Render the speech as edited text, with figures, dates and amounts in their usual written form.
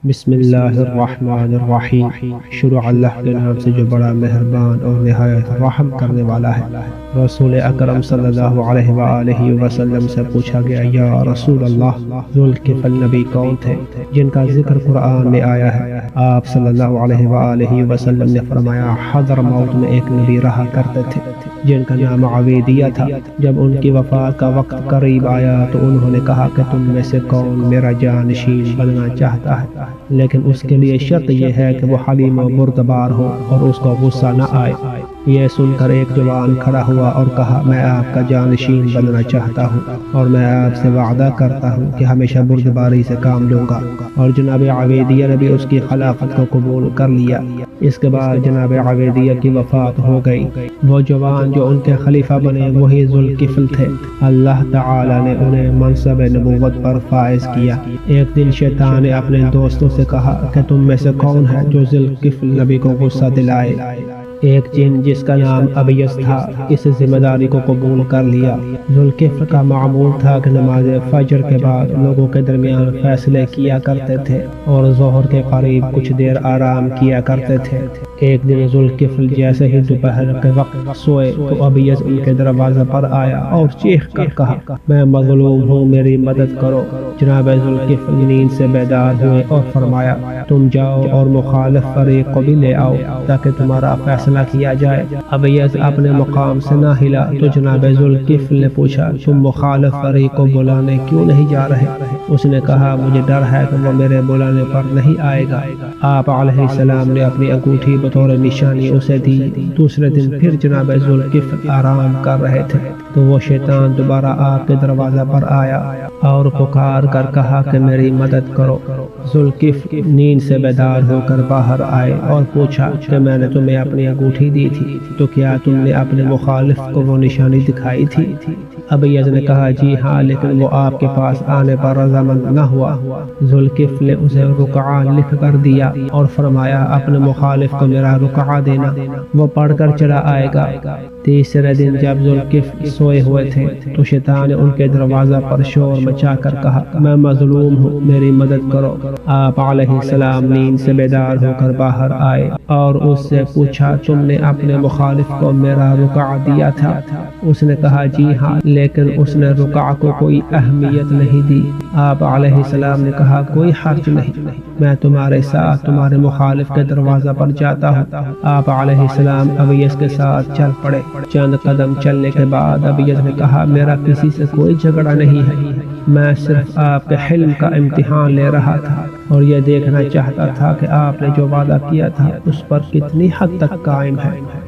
بسم اللہ الرحمن الرحیم۔ شروع اللہ کے نام سے جو بڑا مہربان اور نہایت رحم کرنے والا ہے۔ رسول اکرم صلی اللہ علیہ وآلہ وسلم سے پوچھا گیا، یا رسول اللہ، ذوالکفل نبی کون تھے جن کا ذکر قرآن میں آیا ہے؟ آپ صلی اللہ علیہ وآلہ وسلم نے فرمایا، حضرموت میں ایک نبی رہا کرتے تھے جن کا نام عویدیہ تھا۔ جب ان کی وفات کا وقت قریب آیا تو انہوں نے کہا کہ تم میں سے کون میرا جانشین بننا چاہتا ہے، لیکن اس کے لیے شرط یہ ہے کہ وہ حلیم و بردبار ہو اور اس کو غصہ نہ آئے۔ یہ سن کر ایک جوان کھڑا ہوا اور کہا، میں آپ کا جانشین بننا چاہتا ہوں اور میں آپ سے وعدہ کرتا ہوں کہ ہمیشہ بردباری سے کام لوں گا۔ اور جناب عویدیہ نے بھی اس کی خلافت کو قبول کر لیا۔ اس کے بعد جناب عویدیہ کی وفات ہو گئی۔ وہ جوان جو ان کے خلیفہ بنے وہی ذوالکفل تھے۔ اللہ تعالی نے انہیں منصب نبوت پر فائز کیا۔ ایک دن شیطان نے اپنے دوستوں سے کہا کہ تم میں سے کون ہے جو ذوالکفل نبی کو غصہ دلائے؟ ایک جن جس کا نام ابیض تھا اس ذمہ داری کو قبول کر لیا۔ ذوالکفل کا معمول تھا کہ نماز فجر کے بعد لوگوں کے درمیان فیصلے کیا کرتے تھے اور ظہر کے قریب کچھ دیر آرام کیا کرتے تھے۔ ایک دن ذوالکفل جیسے ہی دوپہر کے وقت سوئے تو ابیض ان کے دروازے پر آیا اور چیخ کر کہا، میں مظلوم ہوں، میری مدد کرو۔ جناب ذوالکفل نیند سے بیدار ہوئے اور فرمایا، تم جاؤ اور مخالف فریق کو بھی لے آؤ تاکہ تمہارا فیصلہ کیا جائے۔ ابیض اپنے مقام سے نہ ہلا تو جناب ذوالکفل نے پوچھا، تم مخالف فریق کو بلانے کیوں نہیں جا رہے؟ اس نے کہا، مجھے ڈر ہے کہ وہ میرے بلانے پر نہیں آئے گا۔ آپ علیہ السلام نے اپنی انگوٹھی بطور نشانی اسے دی۔ دوسرے دن پھر جناب ذوالکفل آرام کر رہے تھے تو وہ شیطان دوبارہ آپ کے دروازے پر آیا اور پکار کر کہا کہ میری مدد کرو۔ ذوالکفل نیند سے بیدار ہو کر باہر آئے اور پوچھا کہ میں نے تمہیں اپنی انگوٹھی دی تھی تو کیا تم نے اپنے مخالف کو وہ نشانی دکھائی تھی؟ ابیض نے کہا، جی ہاں، لیکن وہ آپ کے پاس آنے پر رضامند نہ ہوا۔ ذوالکفل نے اسے رقعہ لکھ کر دیا اور فرمایا، اپنے مخالف کو میرا رقعہ دینا، وہ پڑھ کر چلا آئے گا۔ تیسرے دن جب ذوالکفل سوئے ہوئے تھے تو شیطان نے ان کے دروازہ پر شور مچا کر کہا، میں مظلوم ہوں، میری مدد کرو۔ آپ علیہ السلام نیند سے بیدار ہو کر باہر آئے اور اس سے پوچھا، تم نے اپنے مخالف کو میرا رقعہ دیا تھا؟ اس نے کہا، جی ہاں، لیکن اس نے رقعہ کو کوئی اہمیت نہیں دی۔ آپ علیہ السلام نے کہا، کوئی حرج نہیں، میں تمہارے ساتھ تمہارے مخالف کے دروازہ پر جاتا ہوں۔ آپ علیہ السلام ابیض کے ساتھ چل پڑے۔ چند قدم چلنے کے بعد ابیض نے کہا، میرا کسی سے کوئی جھگڑا نہیں ہے، میں صرف آپ کے حلم کا امتحان لے رہا تھا اور یہ دیکھنا چاہتا تھا کہ آپ نے جو وعدہ کیا تھا اس پر کتنی حد تک قائم ہے۔